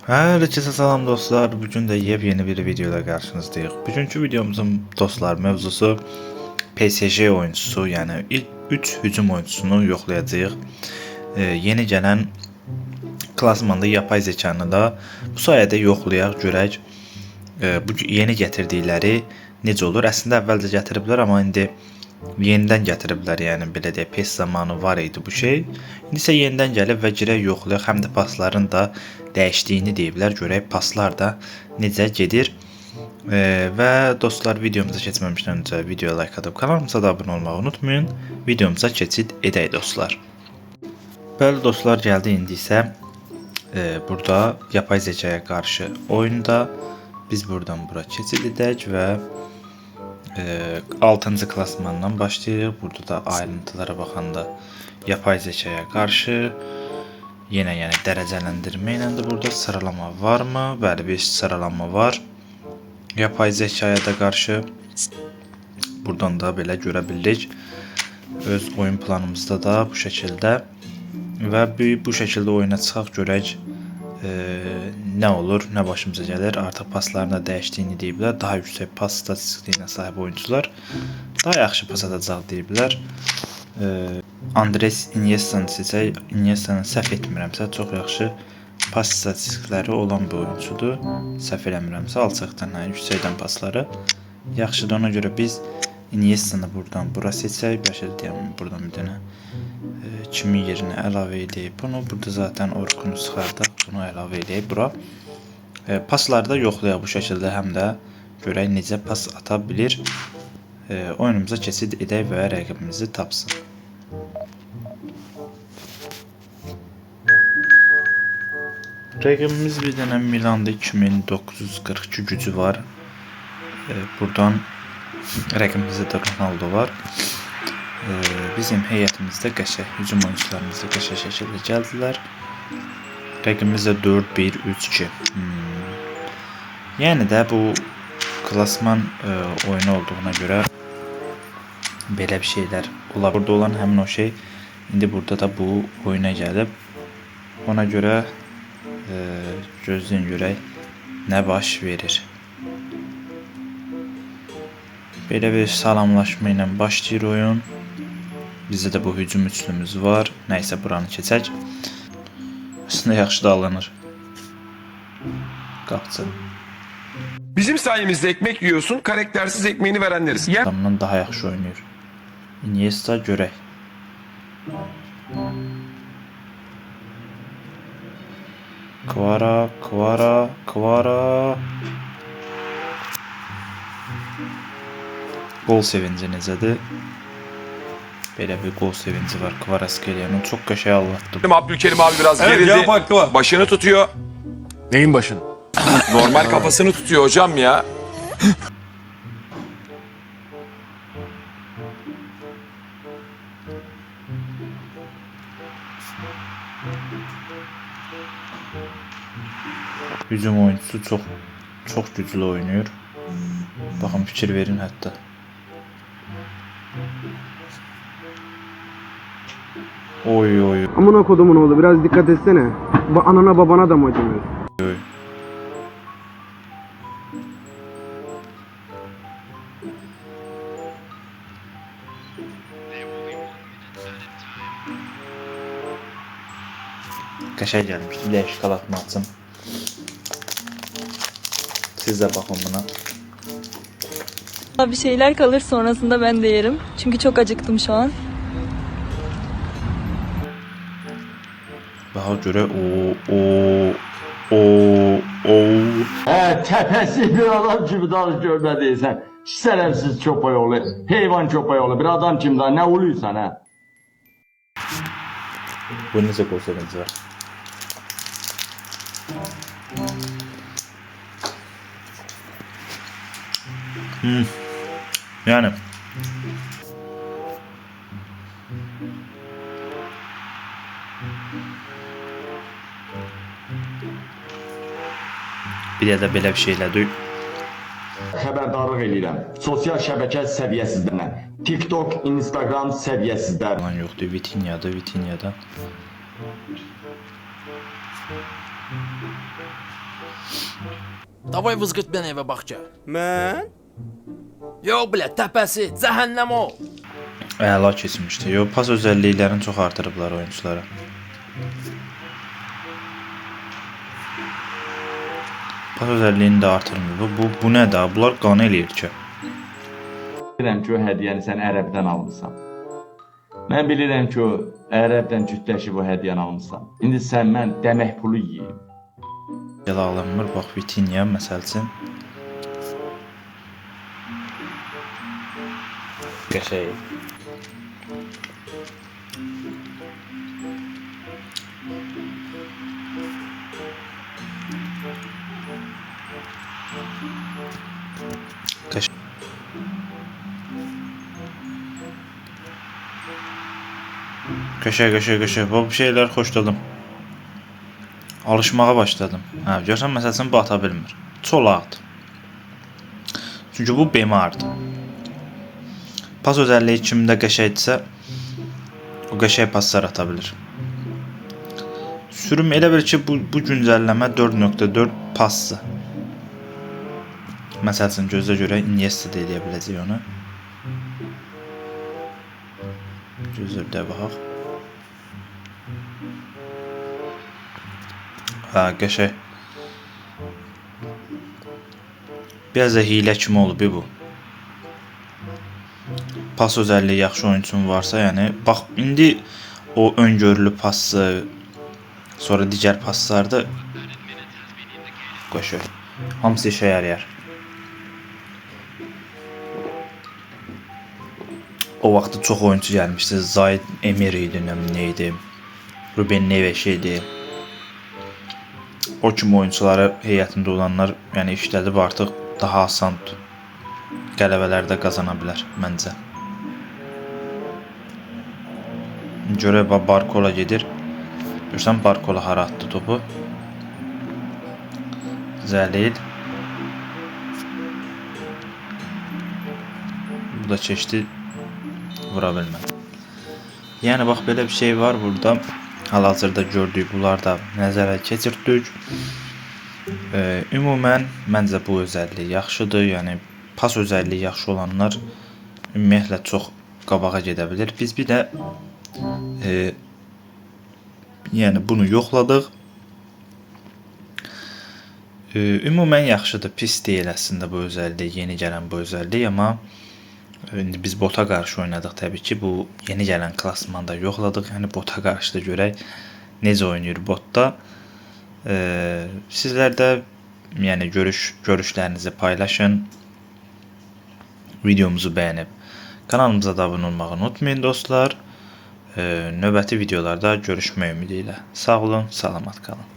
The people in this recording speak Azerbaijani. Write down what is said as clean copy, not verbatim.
Herkese selam dostlar. Bugün de yepyeni bir videoda karşınızdayız. Bugünkü videomuzun dostlar mevzusu PSG oyuncusu, yani ilk 3 hücum oyuncusunu yoxlayacağıq. Yeni gelen klasmanda yapay zekanı da bu sayede yoxlayaq, görək bu yeni gətirdikləri necə olur. Əslində əvvəlcə gətiriblər, amma indi yenidən gətiriblər, yəni belə deyək, PES zamanı var idi bu şey. İndi isə yenidən gəlib və girək yoxlayaq, həm də pasların da dəyişdiyini deyiblər. Görək paslar da necə gedir. Və dostlar, videomuza keçməmişdən öncə videoya like atıb kanalımıza da abunə olmağı unutmayın. Videomuza keçid edək dostlar. Bəli dostlar, gəldi indi isə burada yapay zekaya qarşı oyunda biz buradan bura keçid edək və 6. klasmandan başlayırıq. Burada da ayrıntılara baxanda yapay zekaya qarşı yenə yəni dərəcələndirmə ilə də burada sıralama varmı? Bəli, bir sıralama var. Yapay zekaya da qarşı buradan da belə görə bildik. Öz oyun planımızda da bu şəkildə və bu şəkildə oyuna çıxaq, görək nə olur, nə başımıza gəlir. Artıq pasların da dəyişdiyini deyiblər. Daha yüksək pas statistikliyinə sahib oyuncular daha yaxşı pas atacaq deyiblər. Andres Iniesta'nı seçək. Iniesta'nı səhv etmirəmsə çox yaxşı pas statistikləri olan bir oyuncudur. Səhv eləmirəmsə alçaqdan, yüksəkdən pasları yaxşıdır. Ona görə biz Iniesta'nı buradan bura seçək. Bəlkə deyəm buradan bir dənə kimin yerinə əlavə edəyib bunu. Burada zaten Orkun'u çıxardaq, bunu əlavə edəyib bura. Pasları da yoxlayaq bu şəkildə, həm də görək necə pas ata bilir. Oyunumuza keçid edək və rəqibimizi tapsın. Rəqibimiz bir dənə Milanda 2942 gücü var. Buradan rəqibimizdə də Ronaldo var. Bizim heyətimizdə qəşəng hücum oyuncularımız da qəşəng şəkildə gəldilər. Rəqibimiz də 4-1-3-2. Yəni də bu klasman oyunu olduğuna görə belə bir şeylər olar. Burada olan həmin o şey indi burada da bu oyuna gəlib. Ona görə gözləyin görək nə baş verir. Belə bir salamlaşma ilə başlayır oyun. Bizdə də bu hücum üçlümüz var. Nəysə buranı keçək. Aslında yaxşı da alınır. Qapçı. Bizim sayemizde ekmek yiyorsun, karaktersiz ekmeğini verenleriz. Adamdan daha yaxşı oynayır. Iniesta görək. Kvara. Gol sevinci necədir? Belə bir gol sevinci var Kvaratskhelia. Çok qəşəng anlattı. Abdülkerim abi biraz gerildi. Başını tutuyor. Neyin başını? Normal kafasını tutuyor hocam ya. Hücum oyuncusu çok güclü oynuyor. Bakın fikir verin hatta. Oy. Amına kodumun oğlu, biraz dikkat etsene. Anana babana da mı acımıyorsun? Oy. Qəşəng gəlmişdi. Bir də şokoladını açım. Siz de bakın buna. Bir şeyler kalır, sonrasında ben de yerim. Çünkü çok acıktım şu an. Daha göre Tepesi bir adam kimi danış görmediysen. Şerefsiz çopayolu, heyvan çopayolu, bir adam kimi daha ne oluyorsan ha? Bu necə gol sevinci var. Yani bir də belə bir şeylədir. Xəbərdarlıq edirəm. Sosial şəbəkə səviyyəsizlərindən. TikTok, Instagram səviyyəsizlər. Falan yoxdur. Vitinyadan. Davay vızqıt beni evə bax gəl. Mən? Yox bilə, təpəsi, cəhənnəm o. Əla keçmişdi. Yo, pas özəlliklərini çox artırıblar oyunçulara. Pas özəlliyini də artırmıyor. Bu nə də? Bunlar qan eləyir ki. Bilirəm ki, o hədiyyəni sən ərəbdən almısan. Mən bilirəm ki, o ərəbdən cütləşib o hədiyyəni almısan. İndi sən mən demək pulu yeyim. Gəl alınmır. Bax, Vitinha məsəl üçün. Qəşəng. Qəşəng. Bu şeylər xoşladım. Alışmağa başladım. Hə, görsən məsələn bu ata bilmir. Çolaqdır. Çünki bu bemardır. Pas özəlliyi kimdə qəşəngdirsə, o qəşəng paslar ata bilir. Sürüm elə bir ki, bu güncəlləmə 4.4 pasdır. Məsələn, gözə görə Iniesta da eləyə biləcək onu. Gözə bir də baxaq. Ha, qəşəng. Biraz da hiylə kimi olub bu. Pas özəlliyi yaxşı oyunçun varsa, yəni bax indi o öngörülü pası, sonra digər paslarda qəşəng. Hamısı işə yarayar. O vaxtı çox oyunçu gəlmişdi. Zaid Emir idi, nə idi? Ruben Neves idi. O kimi oyunçuları heyətində olanlar, yəni işlədib artıq daha asandır. Qələbələr də qazana bilər məncə. Görə Barcola gedir. Görsən Barcola hara atdı topu? Zəlil. Bu da keçdi. Vura bilmədi. Yəni bax belə bir şey var burada. Hal-hazırda gördük, bunlar da nəzərə keçirdik. Ümumən məncə bu özəlliyi yaxşıdır. Yəni pas özəlliyi yaxşı olanlar ümumiyyətlə çox qabağa gedə bilir. Biz bir də yəni bunu yoxladıq. Ümumən yaxşıdır, pis deyil əslində bu özəllik, yeni gələn bu özəllik, amma indi biz bota qarşı oynadıq təbii ki, bu yeni gələn klasmanda yoxladıq. Yəni bota qarşı da görək necə oynayır botda. Sizlər də yəni görüşlərinizi paylaşın. Videomuzu bəyənib kanalımıza da abunə olmağı unutmayın dostlar. Növbəti videolarda görüşmək ümidi ilə. Sağ olun, salamat qalın.